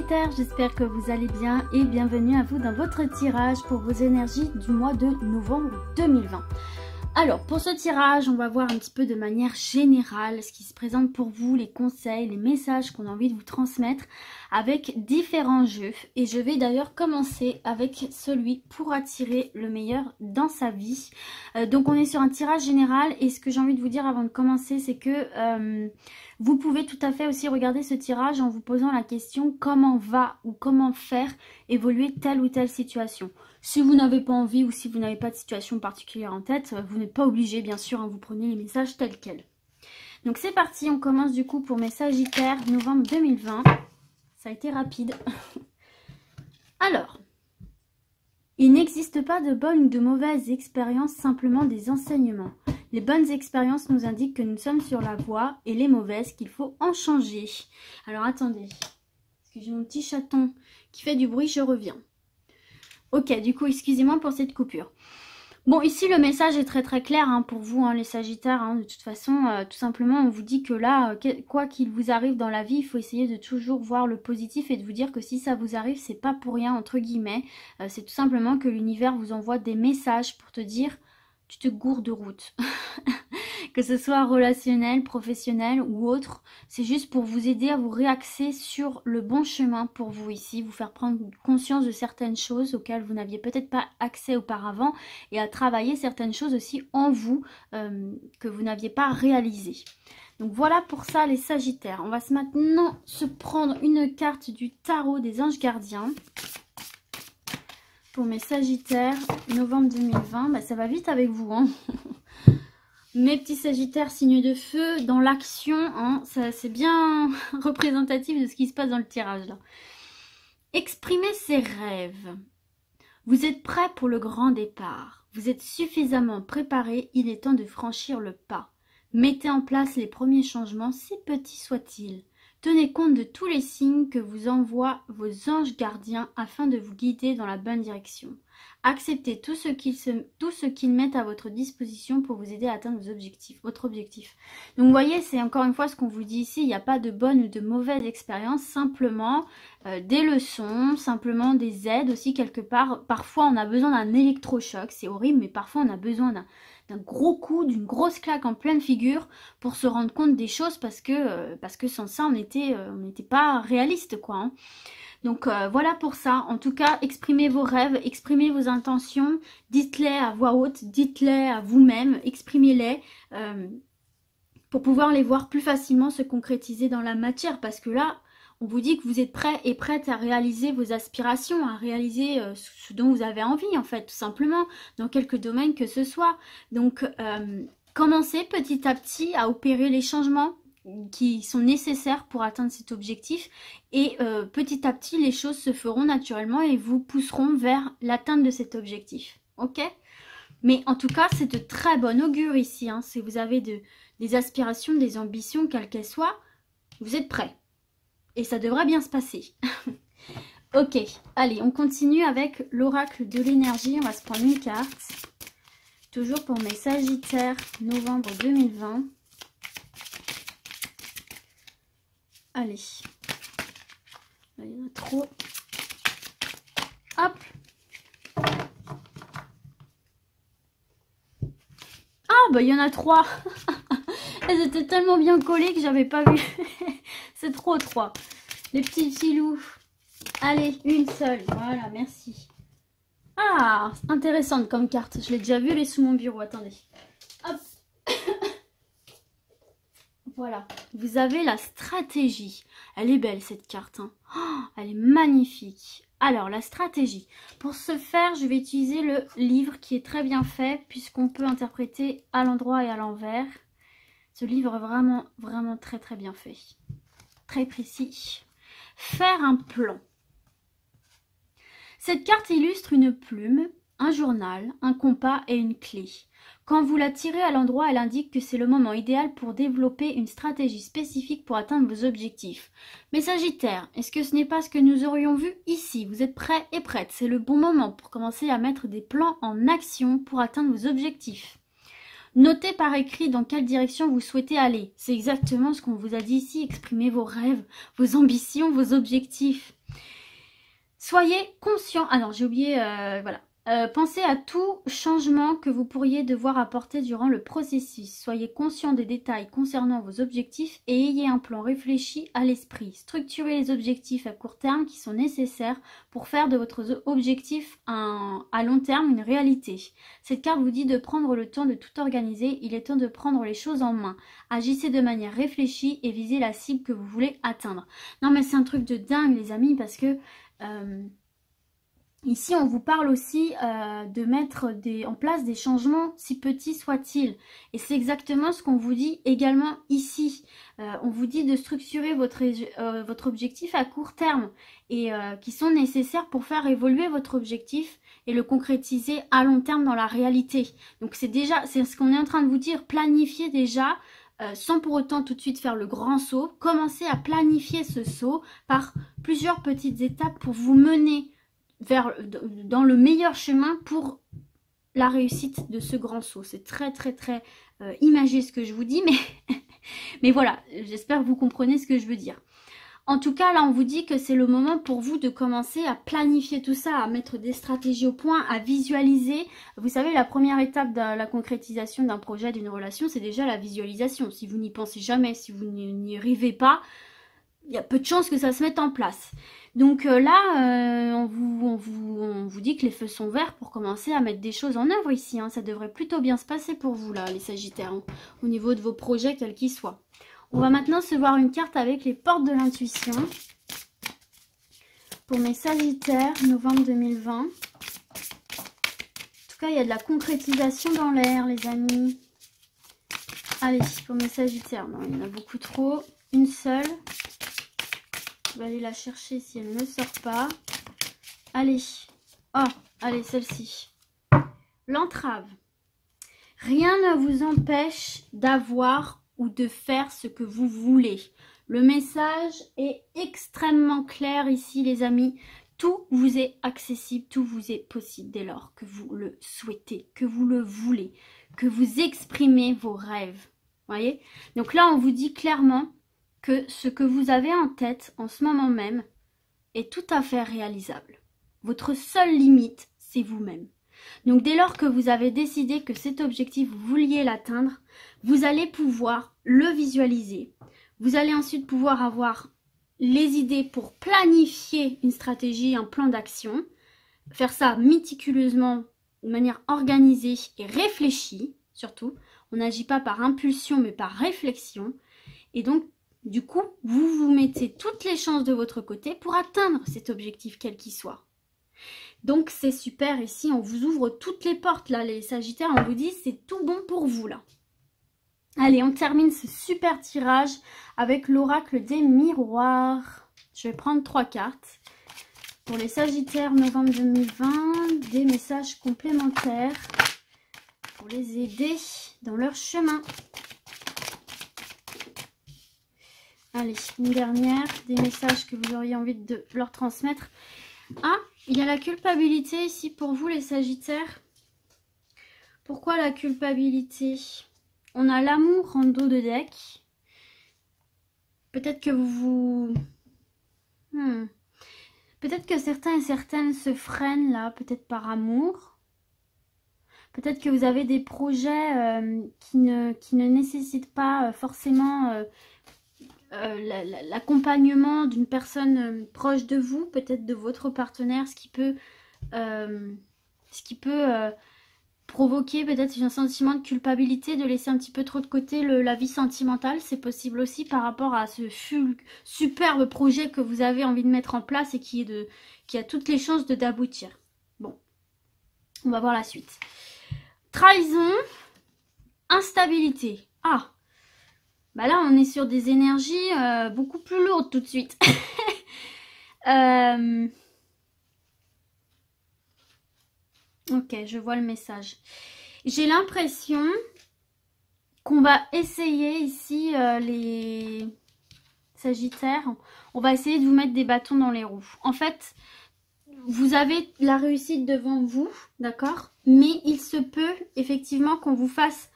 Sagittaire, j'espère que vous allez bien et bienvenue à vous dans votre tirage pour vos énergies du mois de novembre 2020. Alors pour ce tirage, on va voir un petit peu de manière générale ce qui se présente pour vous, les conseils, les messages qu'on a envie de vous transmettre avec différents jeux. Et je vais d'ailleurs commencer avec celui pour attirer le meilleur dans sa vie. Donc on est sur un tirage général et ce que j'ai envie de vous dire avant de commencer, c'est que vous pouvez tout à fait aussi regarder ce tirage en vous posant la question comment va ou comment faire évoluer telle ou telle situation. Si vous n'avez pas envie ou si vous n'avez pas de situation particulière en tête, vous n'êtes pas obligé bien sûr, hein, vous prenez les messages tels quels. Donc c'est parti, on commence du coup pour mes Sagittaires, novembre 2020. Ça a été rapide. Alors, il n'existe pas de bonnes ou de mauvaises expériences, simplement des enseignements. Les bonnes expériences nous indiquent que nous sommes sur la voie et les mauvaises qu'il faut en changer. Alors attendez, parce que j'ai mon petit chaton qui fait du bruit, je reviens. Ok, du coup, excusez-moi pour cette coupure. Bon, ici, le message est très très clair hein, pour vous, hein, les Sagittaires. Hein, de toute façon, tout simplement, on vous dit que là, quoi qu'il vous arrive dans la vie, il faut essayer de toujours voir le positif et de vous dire que si ça vous arrive, c'est pas pour rien, entre guillemets. C'est tout simplement que l'univers vous envoie des messages pour te dire « tu te gourres de route ». Que ce soit relationnel, professionnel ou autre, c'est juste pour vous aider à vous réaxer sur le bon chemin pour vous ici, vous faire prendre conscience de certaines choses auxquelles vous n'aviez peut-être pas accès auparavant et à travailler certaines choses aussi en vous que vous n'aviez pas réalisées. Donc voilà pour ça les Sagittaires. On va maintenant se prendre une carte du tarot des anges gardiens. Pour mes Sagittaires, novembre 2020, bah ça va vite avec vous hein. Mes petits Sagittaires, signes de feu, dans l'action, hein, c'est bien représentatif de ce qui se passe dans le tirage là. Exprimez ses rêves. Vous êtes prêt pour le grand départ. Vous êtes suffisamment préparé, il est temps de franchir le pas. Mettez en place les premiers changements, si petits soient-ils. Tenez compte de tous les signes que vous envoient vos anges gardiens afin de vous guider dans la bonne direction. Acceptez tout ce qu'ils mettent à votre disposition pour vous aider à atteindre votre objectif. Donc vous voyez, c'est encore une fois ce qu'on vous dit ici, il n'y a pas de bonne ou de mauvaise expérience, simplement des leçons, simplement des aides aussi quelque part. Parfois on a besoin d'un électrochoc, c'est horrible, mais parfois on a besoin d'un gros coup, d'une grosse claque en pleine figure pour se rendre compte des choses parce que sans ça on n'était pas réaliste quoi. Hein. Donc voilà pour ça. En tout cas, exprimez vos rêves, exprimez vos intentions, dites-les à voix haute, dites-les à vous-même, exprimez-les pour pouvoir les voir plus facilement se concrétiser dans la matière. Parce que là, on vous dit que vous êtes prêts et prêtes à réaliser vos aspirations, à réaliser ce dont vous avez envie en fait, tout simplement, dans quelques domaines que ce soit. Donc commencez petit à petit à opérer les changements qui sont nécessaires pour atteindre cet objectif et petit à petit les choses se feront naturellement et vous pousseront vers l'atteinte de cet objectif, ok? Mais en tout cas c'est de très bon augure ici, hein. Si vous avez des aspirations, des ambitions, quelles qu'elles soient, vous êtes prêts et ça devrait bien se passer. Ok, allez on continue avec l'oracle de l'énergie, on va se prendre une carte, toujours pour mes Sagittaires, novembre 2020. Allez, là, il y en a trop. Hop. Ah, bah il y en a 3. Elles étaient tellement bien collées que j'avais pas vu. C'est trop 3. Les petits filous. Allez, une seule. Voilà, merci. Ah, intéressante comme carte. Je l'ai déjà vue, elle est sous mon bureau. Attendez. Hop. Voilà, vous avez la stratégie. Elle est belle cette carte. Hein. Oh, elle est magnifique. Alors, la stratégie. Pour ce faire, je vais utiliser le livre qui est très bien fait puisqu'on peut interpréter à l'endroit et à l'envers. Ce livre est vraiment, vraiment très, très bien fait. Très précis. Faire un plan. Cette carte illustre une plume, un journal, un compas et une clé. Quand vous la tirez à l'endroit, elle indique que c'est le moment idéal pour développer une stratégie spécifique pour atteindre vos objectifs. Mais Sagittaire, est-ce que ce n'est pas ce que nous aurions vu ici? Vous êtes prêts et prêtes. C'est le bon moment pour commencer à mettre des plans en action pour atteindre vos objectifs. Notez par écrit dans quelle direction vous souhaitez aller. C'est exactement ce qu'on vous a dit ici. Exprimez vos rêves, vos ambitions, vos objectifs. Soyez conscient. Ah non, j'ai oublié, voilà. Pensez à tout changement que vous pourriez devoir apporter durant le processus. Soyez conscient des détails concernant vos objectifs et ayez un plan réfléchi à l'esprit. Structurez les objectifs à court terme qui sont nécessaires pour faire de votre objectif à long terme une réalité. Cette carte vous dit de prendre le temps de tout organiser. Il est temps de prendre les choses en main. Agissez de manière réfléchie et visez la cible que vous voulez atteindre. Non mais c'est un truc de dingue les amis parce que... ici, on vous parle aussi de mettre en place des changements, si petits soient-ils. Et c'est exactement ce qu'on vous dit également ici. On vous dit de structurer votre objectif à court terme et qui sont nécessaires pour faire évoluer votre objectif et le concrétiser à long terme dans la réalité. Donc c'est ce qu'on est en train de vous dire. Planifiez déjà sans pour autant tout de suite faire le grand saut. Commencez à planifier ce saut par plusieurs petites étapes pour vous mener dans le meilleur chemin pour la réussite de ce grand saut. C'est très très très imagé ce que je vous dis, mais voilà, j'espère que vous comprenez ce que je veux dire. En tout cas, là, on vous dit que c'est le moment pour vous de commencer à planifier tout ça, à mettre des stratégies au point, à visualiser. Vous savez, la première étape de la concrétisation d'un projet, d'une relation, c'est déjà la visualisation. Si vous n'y pensez jamais, si vous n'y arrivez pas, il y a peu de chances que ça se mette en place. Donc là, on vous dit que les feux sont verts pour commencer à mettre des choses en œuvre ici. Hein. Ça devrait plutôt bien se passer pour vous, là, les Sagittaires, hein, au niveau de vos projets, quels qu'ils soient. On va maintenant se voir une carte avec les portes de l'intuition. Pour mes Sagittaires, novembre 2020. En tout cas, il y a de la concrétisation dans l'air, les amis. Allez, pour mes Sagittaires, non, il y en a beaucoup trop. Une seule. Je vais aller la chercher si elle ne sort pas. Allez. Oh, allez, celle-ci. L'entrave. Rien ne vous empêche d'avoir ou de faire ce que vous voulez. Le message est extrêmement clair ici, les amis. Tout vous est accessible, tout vous est possible dès lors que vous le souhaitez, que vous le voulez, que vous exprimez vos rêves. Voyez? Donc là, on vous dit clairement que ce que vous avez en tête en ce moment même est tout à fait réalisable. Votre seule limite, c'est vous-même. Donc dès lors que vous avez décidé que cet objectif, vous vouliez l'atteindre, vous allez pouvoir le visualiser. Vous allez ensuite pouvoir avoir les idées pour planifier une stratégie, un plan d'action. Faire ça méticuleusement, de manière organisée et réfléchie, surtout. On n'agit pas par impulsion, mais par réflexion. Et donc, du coup, vous vous mettez toutes les chances de votre côté pour atteindre cet objectif, quel qu'il soit. Donc, c'est super. Ici, on vous ouvre toutes les portes, là, les Sagittaires. On vous dit, c'est tout bon pour vous, là. Allez, on termine ce super tirage avec l'oracle des miroirs. Je vais prendre 3 cartes. Pour les Sagittaires, novembre 2020, des messages complémentaires pour les aider dans leur chemin. Allez, une dernière, des messages que vous auriez envie de leur transmettre. Ah, il y a la culpabilité ici pour vous les Sagittaires. Pourquoi la culpabilité? On a l'amour en dos de deck. Peut-être que vous... Peut-être que certains et certaines se freinent là, peut-être par amour. Peut-être que vous avez des projets qui ne nécessitent pas forcément... l'accompagnement d'une personne proche de vous, peut-être de votre partenaire, ce qui peut provoquer peut-être un sentiment de culpabilité, de laisser un petit peu trop de côté la vie sentimentale. C'est possible aussi par rapport à ce superbe projet que vous avez envie de mettre en place et qui a toutes les chances d'aboutir. Bon, on va voir la suite. Trahison, instabilité. Ah, bah là, on est sur des énergies beaucoup plus lourdes tout de suite. Ok, je vois le message. J'ai l'impression qu'on va essayer ici, les Sagittaires, on va essayer de vous mettre des bâtons dans les roues. En fait, vous avez la réussite devant vous, d'accord? Mais il se peut effectivement qu'on vous fasse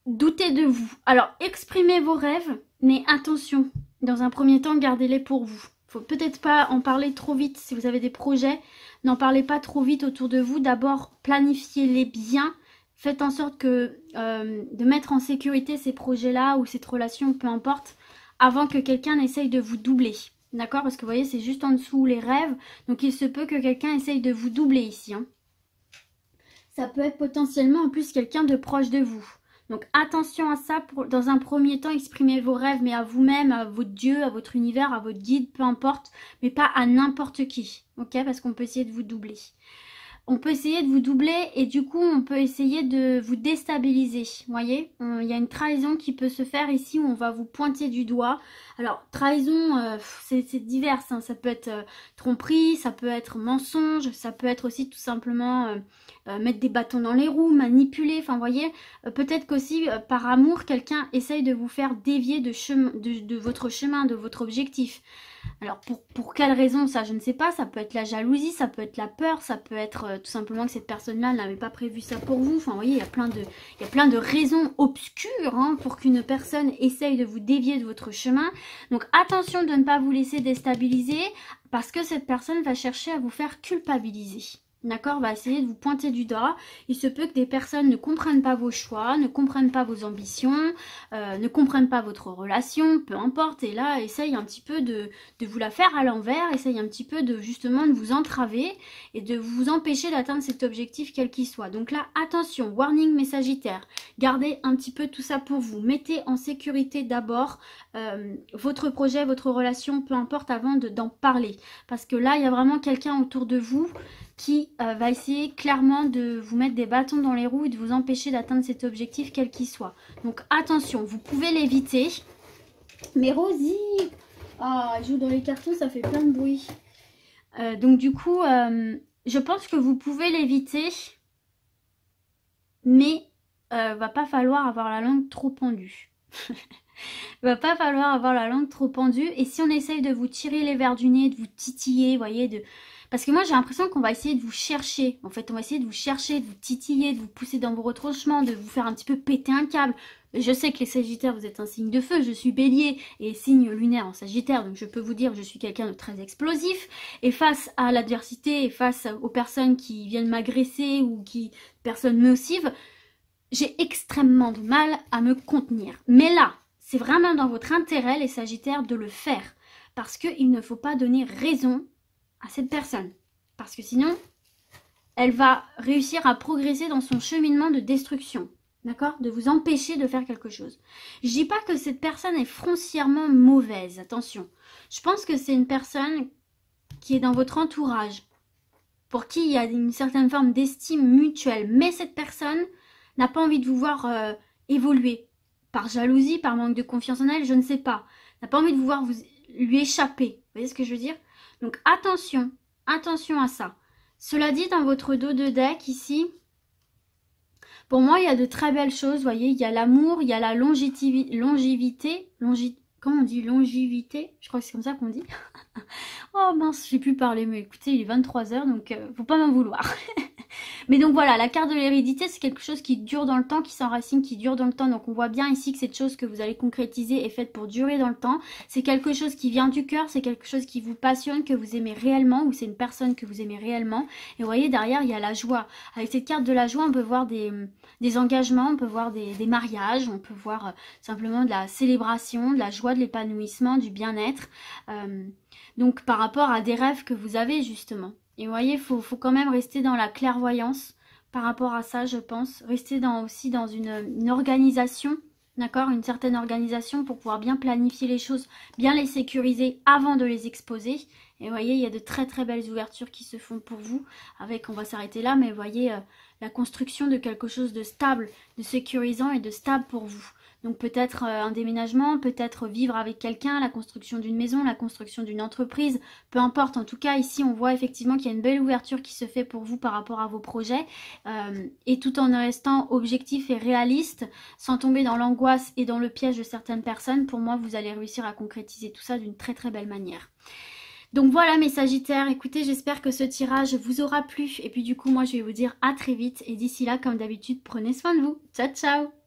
douter de vous. Alors, exprimez vos rêves, mais attention, dans un premier temps, gardez-les pour vous. Faut peut-être pas en parler trop vite. Si vous avez des projets, n'en parlez pas trop vite autour de vous. D'abord, planifiez-les bien. Faites en sorte que de mettre en sécurité ces projets-là ou cette relation, peu importe, avant que quelqu'un n'essaye de vous doubler. D'accord? Parce que vous voyez, c'est juste en dessous les rêves. Donc, il se peut que quelqu'un essaye de vous doubler ici. Hein. Ça peut être potentiellement en plus quelqu'un de proche de vous. Donc attention à ça, dans un premier temps, exprimez vos rêves, mais à vous-même, à votre Dieu, à votre univers, à votre guide, peu importe, mais pas à n'importe qui, ok? Parce qu'on peut essayer de vous doubler. On peut essayer de vous doubler et du coup, on peut essayer de vous déstabiliser, vous voyez? Il y a une trahison qui peut se faire ici où on va vous pointer du doigt. Alors, trahison, c'est divers, hein. Ça peut être tromperie, ça peut être mensonge, ça peut être aussi tout simplement... mettre des bâtons dans les roues, manipuler, enfin vous voyez, peut-être qu'aussi par amour, quelqu'un essaye de vous faire dévier de votre chemin, de votre objectif. Alors pour quelle raison, ça je ne sais pas, ça peut être la jalousie, ça peut être la peur, ça peut être tout simplement que cette personne-là n'avait pas prévu ça pour vous, enfin vous voyez, il y a plein de raisons obscures hein, pour qu'une personne essaye de vous dévier de votre chemin. Donc attention de ne pas vous laisser déstabiliser parce que cette personne va chercher à vous faire culpabiliser. D'accord, va essayer de vous pointer du doigt. Il se peut que des personnes ne comprennent pas vos choix, ne comprennent pas vos ambitions, ne comprennent pas votre relation, peu importe. Et là, essaye un petit peu de vous la faire à l'envers, essaye un petit peu de justement de vous entraver et de vous empêcher d'atteindre cet objectif quel qu'il soit. Donc là, attention, warning mes Sagittaires, gardez un petit peu tout ça pour vous. Mettez en sécurité d'abord votre projet, votre relation, peu importe, avant d'en parler. Parce que là, il y a vraiment quelqu'un autour de vous qui va essayer clairement de vous mettre des bâtons dans les roues et de vous empêcher d'atteindre cet objectif quel qu'il soit. Donc attention, vous pouvez l'éviter. Mais Rosie, elle joue dans les cartons, ça fait plein de bruit. Donc du coup, je pense que vous pouvez l'éviter, mais va pas falloir avoir la langue trop pendue. Va pas falloir avoir la langue trop pendue. Et si on essaye de vous tirer les verres du nez, de vous titiller, vous voyez, parce que moi j'ai l'impression qu'on va essayer de vous chercher. En fait, on va essayer de vous chercher, de vous titiller, de vous pousser dans vos retranchements, de vous faire un petit peu péter un câble. Je sais que les Sagittaires, vous êtes un signe de feu, je suis Bélier et signe lunaire en Sagittaire, donc je peux vous dire que je suis quelqu'un de très explosif. Et face à l'adversité et face aux personnes qui viennent m'agresser ou personnes nocives, j'ai extrêmement de mal à me contenir. Mais là, c'est vraiment dans votre intérêt, les Sagittaires, de le faire. Parce qu'il ne faut pas donner raison à cette personne. Parce que sinon, elle va réussir à progresser dans son cheminement de destruction. D'accord? De vous empêcher de faire quelque chose. Je dis pas que cette personne est foncièrement mauvaise. Attention. Je pense que c'est une personne qui est dans votre entourage. Pour qui il y a une certaine forme d'estime mutuelle. Mais cette personne n'a pas envie de vous voir évoluer. Par jalousie, par manque de confiance en elle, je ne sais pas. N'a pas envie de vous voir lui échapper. Vous voyez ce que je veux dire? Donc attention, attention à ça. Cela dit, dans votre dos de deck ici, pour moi il y a de très belles choses, vous voyez, il y a l'amour, il y a la longévité, comment on dit longévité? Je crois que c'est comme ça qu'on dit. Oh mince, j'ai plus parler, mais écoutez, il est 23 h, donc faut pas m'en vouloir. Mais donc voilà, la carte de l'hérédité, c'est quelque chose qui dure dans le temps, qui s'enracine, qui dure dans le temps. Donc on voit bien ici que cette chose que vous allez concrétiser est faite pour durer dans le temps. C'est quelque chose qui vient du cœur, c'est quelque chose qui vous passionne, que vous aimez réellement, ou c'est une personne que vous aimez réellement. Et vous voyez, derrière, il y a la joie. Avec cette carte de la joie, on peut voir des engagements, on peut voir des mariages, on peut voir simplement de la célébration, de la joie, de l'épanouissement, du bien-être. Donc par rapport à des rêves que vous avez justement. Et vous voyez, il faut quand même rester dans la clairvoyance par rapport à ça, je pense. Rester aussi dans une organisation, d'accord? Une certaine organisation pour pouvoir bien planifier les choses, bien les sécuriser avant de les exposer. Et vous voyez, il y a de très très belles ouvertures qui se font pour vous. On va s'arrêter là, mais vous voyez, la construction de quelque chose de stable, de sécurisant et de stable pour vous. Donc peut-être un déménagement, peut-être vivre avec quelqu'un, la construction d'une maison, la construction d'une entreprise, peu importe. En tout cas, ici, on voit effectivement qu'il y a une belle ouverture qui se fait pour vous par rapport à vos projets. Et tout en restant objectif et réaliste, sans tomber dans l'angoisse et dans le piège de certaines personnes, pour moi, vous allez réussir à concrétiser tout ça d'une très très belle manière. Donc voilà mes Sagittaires, écoutez, j'espère que ce tirage vous aura plu. Et puis du coup, moi, je vais vous dire à très vite. Et d'ici là, comme d'habitude, prenez soin de vous. Ciao, ciao!